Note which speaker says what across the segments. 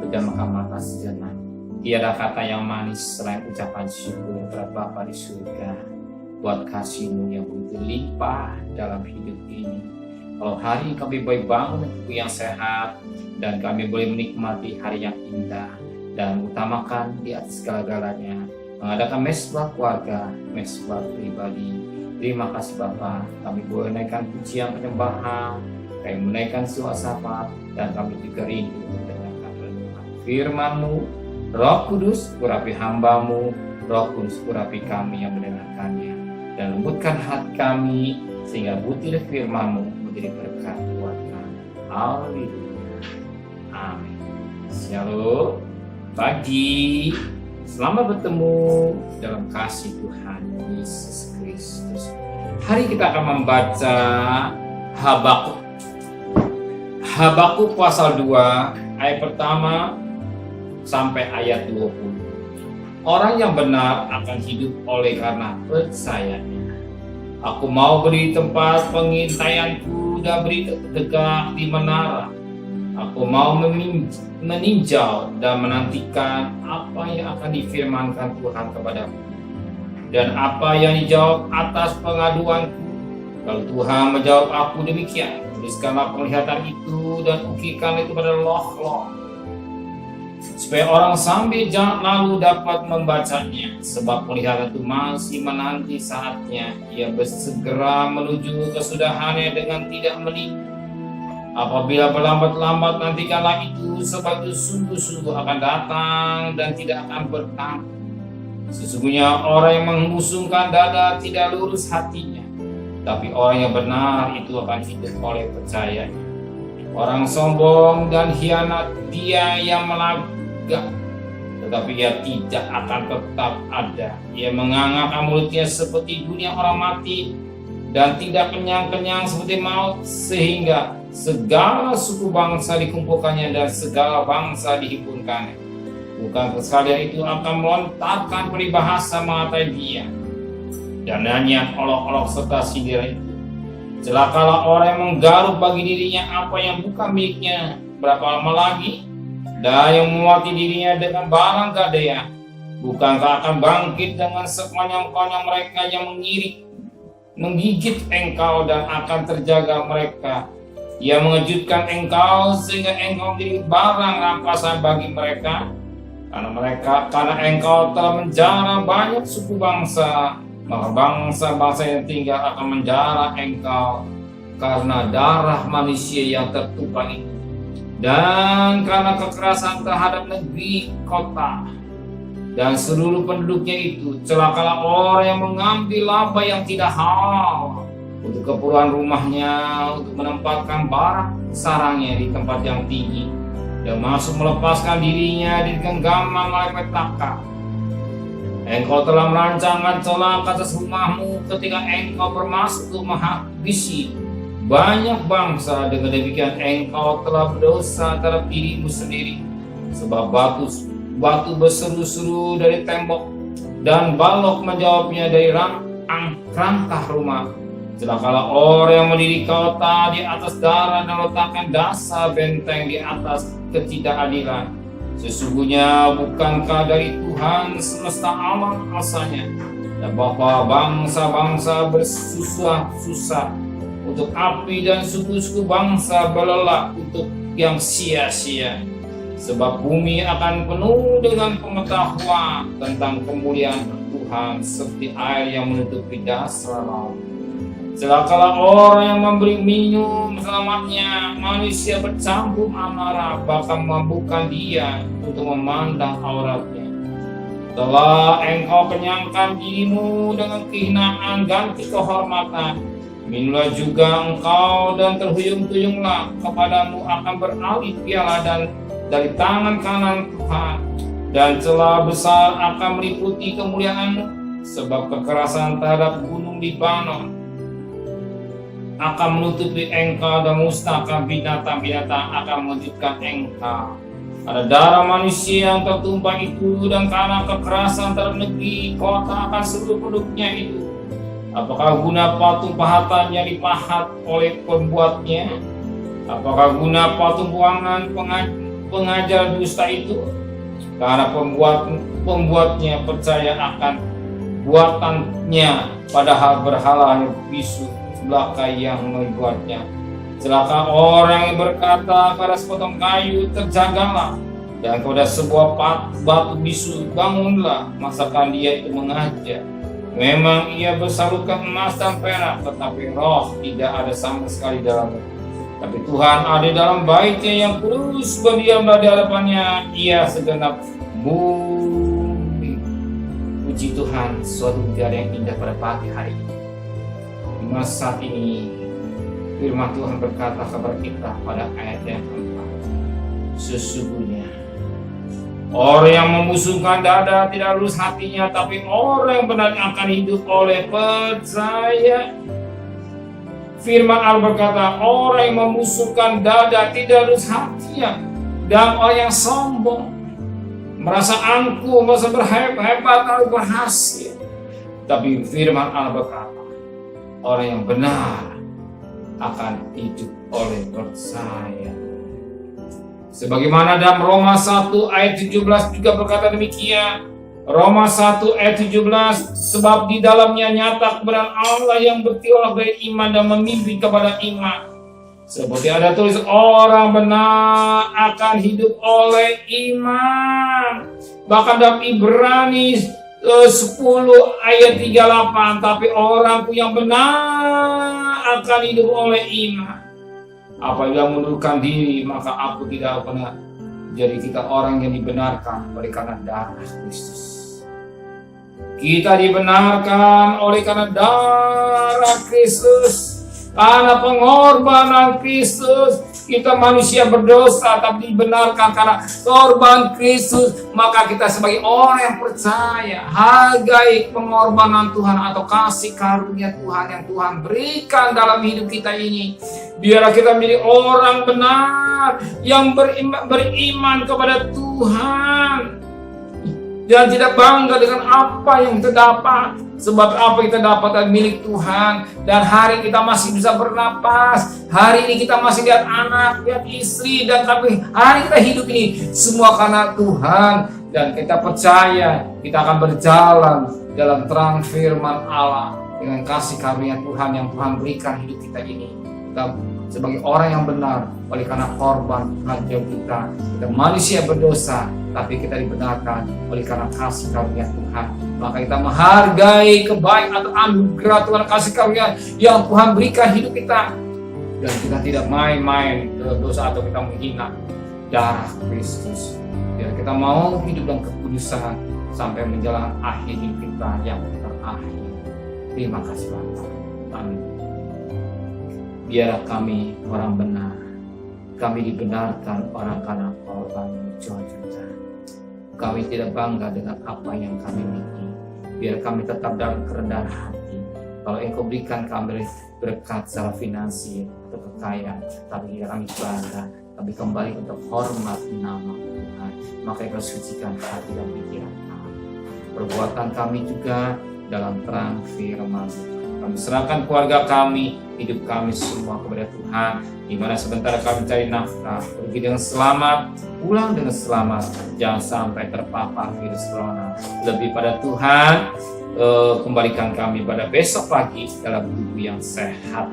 Speaker 1: pejamkan mata sejenak. Tiada kata yang manis selain ucapan syukur kepada Bapa di surga buat kasih-Mu yang begitu limpah dalam hidup ini. Kalau hari kami boleh bangun dengan tubuh yang sehat dan kami boleh menikmati hari yang indah dan utamakan di atas segala-galanya mengadakan mesbah keluarga, mesbah pribadi. Terima kasih Bapa, kami boleh menaikkan pujian penyembahan, kami menaikkan doa syafaat, dan kami juga rindu mendengarkan renungan firman-Mu. Roh Kudus, urapi hamba-Mu, Roh Kudus, urapi kami yang mendengarkannya, dan lembutkan hati kami sehingga butir firman-Mu menjadi berkat buat kami. Haleluya. Amin. Shalom. Pagi. Selamat bertemu dalam kasih Tuhan Yesus Kristus. Hari kita akan membaca Habakuk. Habakuk pasal 2 ayat pertama sampai ayat 20. Orang yang benar akan hidup oleh karena percayanya. Aku mau beri tempat pengintaianku dan beri tegak di menara. Aku mau meninjau dan menantikan apa yang akan difirmankan Tuhan kepadaku dan apa yang dijawab atas pengaduanku. Kalau Tuhan menjawab aku demikian, tuliskanlah penglihatan itu dan ukirkan itu pada loh-loh, supaya orang sambil jalan lalu dapat membacanya. Sebab penglihatan itu masih menanti saatnya. Ia bersegera menuju kesudahannya dengan tidak menipu. Apabila berlambat-lambat, nantikanlah itu, sebab itu sungguh-sungguh akan datang dan tidak akan bertahan. Sesungguhnya orang yang mengusungkan dada tidak lurus hatinya, tapi orang yang benar itu akan hidup oleh percayanya. Orang sombong dan hianat dia yang melagak, tetapi ia tidak akan tetap ada. Ia mengangkat mulutnya seperti dunia orang mati dan tidak kenyang-kenyang seperti maut, sehingga segala suku bangsa dikumpulkannya dan segala bangsa dihimpunkannya. Bukan sekalian itu akan melontarkan peribahasa mengatai dia dan nyanyian olok-olok serta sindiran itu. Celakalah orang yang menggaruk bagi dirinya apa yang bukan miliknya berapa lama lagi, dan yang memuati dirinya dengan barang gadaian. Bukankah akan bangkit dengan sekonyong-konyong mereka yang menggigit engkau dan akan terjaga mereka. Ia mengejutkan engkau sehingga engkau menjadi barang rampasan bagi mereka. Karena engkau telah menjara banyak suku bangsa, maka bangsa-bangsa yang tinggal akan menjara engkau karena darah manusia yang tertumpah itu dan karena kekerasan terhadap negeri kota dan seluruh penduduknya itu. Celakalah orang yang mengambil laba yang tidak halal untuk keperluan rumahnya, untuk menempatkan barang sarangnya di tempat yang tinggi dan masuk melepaskan dirinya di genggaman malapetaka. Engkau telah merancangkan celaka atas rumahmu ketika engkau bermaksud untuk menghabisi banyak bangsa. Dengan demikian engkau telah berdosa terhadap dirimu sendiri, sebab batu berseru-seru dari tembok dan balok menjawabnya dari rangkah rumah. Celakalah orang yang mendirikan kota di atas darah dan letakkan dasar benteng di atas ketidakadilan. Sesungguhnya bukankah dari Tuhan semesta alam asalnya, dan bahwa bangsa-bangsa bersusah-susah untuk api dan suku-suku bangsa berlelah untuk yang sia-sia. Sebab bumi akan penuh dengan pengetahuan tentang kemuliaan Tuhan seperti air yang menutupi dasar laut. Celakalah orang yang memberi minum selamatnya manusia bercampur amarah, bahkan memabukkan dia untuk memandang auratnya. Telah engkau kenyangkan dirimu dengan kehinaan ganti kehormatan. Minumlah juga engkau dan terhuyung-huyunglah, kepadamu akan beralih piala dan dari tangan kanan Tuhan, dan celah besar akan meliputi kemuliaanmu, sebab kekerasan terhadap gunung Libanon akan menutupi engkau dan musnahkan binatang-binatang akan mewujudkan engkau. Ada darah manusia yang tertumpah itu dan karena kekerasan terhadap negeri kota akan seluruh penduduknya itu. Apakah guna patung pahatan yang dipahat oleh pembuatnya? Apakah guna patung buangan pengajar dusta itu? Karena pembuatnya percaya akan buatannya, padahal berhala yang bisu belaka yang membuatnya. Celaka orang yang berkata pada sepotong kayu, terjagalah, dan kepada sebuah batu bisu, bangunlah, masakan dia itu mengajar. Memang ia bersalutkan emas dan perak, tetapi roh tidak ada sama sekali dalamnya. Tapi Tuhan ada dalam baitnya yang kudus, berdiamlah di hadapannya ia segenap bumi. Puji Tuhan, suatu mutiara yang indah pada pagi hari ini. Di masa saat ini, firman Tuhan berkata kepada kita pada ayat yang keempat, sesungguhnya orang yang memusuhkan dada tidak lurus hatinya, tapi orang yang benar akan hidup oleh percaya. Firman Allah berkata, orang yang memusuhkan dada tidak lurus hatinya, dan orang yang sombong, merasa angkuh, merasa berhebat, lalu berhasil. Tapi firman Allah berkata, orang yang benar akan hidup oleh percaya. Sebagaimana dalam Roma 1 ayat 17 juga berkata demikian. Roma 1 ayat 17, sebab di dalamnya nyata kebenaran Allah yang bertiulah dari iman dan memimpin kepada iman. Seperti ada tulis, orang benar akan hidup oleh iman. Bahkan dalam Ibrani 10 ayat 38, tapi orang yang benar akan hidup oleh iman. Apabila mundurkan diri, maka aku tidak pernah. Jadi kita orang yang dibenarkan oleh karena darah Kristus. Kita dibenarkan oleh karena darah Kristus, karena pengorbanan Kristus. Kita manusia berdosa, tapi dibenarkan karena korban Kristus. Maka kita sebagai orang yang percaya, hargai pengorbanan Tuhan atau kasih karunia Tuhan yang Tuhan berikan dalam hidup kita ini. Biarlah kita menjadi orang benar yang beriman kepada Tuhan dan tidak bangga dengan apa yang terdapat, sebab apa yang terdapat adalah milik Tuhan. Dan hari kita masih bisa bernapas, hari ini kita masih lihat anak, lihat istri, dan tapi hari kita hidup ini semua karena Tuhan. Dan kita percaya kita akan berjalan dalam terang firman Allah dengan kasih karunia Tuhan yang Tuhan berikan hidup kita ini. Kita sebagai orang yang benar oleh karena korban Tuhan kita manusia berdosa, tapi kita dibenarkan oleh karena kasih karunia Tuhan. Maka kita menghargai kebaikan atau anugerah Tuhan, kasih karunia yang Tuhan berikan hidup kita, dan kita tidak main-main dalam dosa atau kita menghina darah Kristus. Biar kita mau hidup dalam kekudusan sampai menjelang akhir hidup kita yang terakhir. Terima kasih Bapa. Amin. Biarlah kami orang benar, kami dibenarkan orang karena korban jual kita. Kami tidak bangga dengan apa yang kami miliki. Biar kami tetap dalam kerendahan hati. Kalau Engkau berikan kami berkat secara finansial atau kekayaan, tapi tidak kami bangga, tapi kembali untuk hormat nama Tuhan. Maka Engkau sucikan hati dan pikiran kami. Perbuatan kami juga dalam terang firman. Kami serahkan keluarga kami, hidup kami semua kepada Tuhan. Di mana sebentar kami cari nafkah, pergi dengan selamat, pulang dengan selamat. Jangan sampai terpapar virus corona. Lebih pada Tuhan, kembalikan kami pada besok pagi dalam tubuh yang sehat,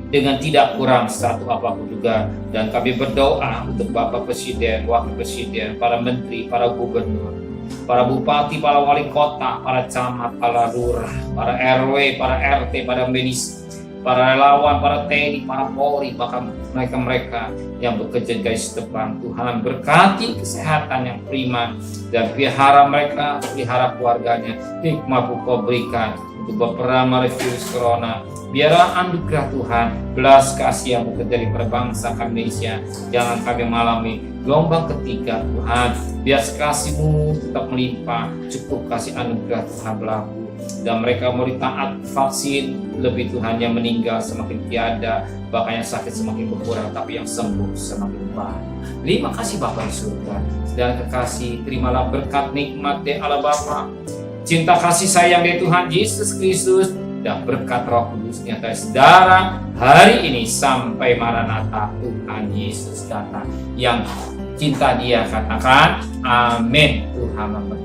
Speaker 1: dengan tidak kurang satu apapun juga. Dan kami berdoa untuk Bapak Presiden, Wakil Presiden, para Menteri, para Gubernur, para Bupati, para Wali Kota, para Camat, para Lurah, para RW, para RT, para medis, para relawan, para TNI, para Polri, bahkan mereka-mereka yang bekerja di depan. Tuhan berkati kesehatan yang prima dan pelihara mereka, pelihara keluarganya. Hikmat Kau berikan untuk berperang melawan virus corona. Biarlah anugerah Tuhan, belas kasih yang bekerja di bangsa kami Indonesia. Jangan kami mengalami gelombang ketiga Tuhan. Biar kasih-Mu tetap melimpah, cukup kasih anugerah Tuhan berlaku. Dan mereka mau ditaat vaksin, lebih Tuhan yang meninggal semakin tiada, bahkan yang sakit semakin berkurang, tapi yang sembuh semakin banyak. Terima kasih Bapa di surga. Dan kekasih, terimalah berkat nikmat dari Allah Bapa, cinta kasih sayang dari Tuhan Yesus Kristus, dan berkat Roh Kudus nyata saudara hari ini sampai Maranatha Tuhan Yesus datang. Yang cinta Dia katakan amin. Tuhan memberkati.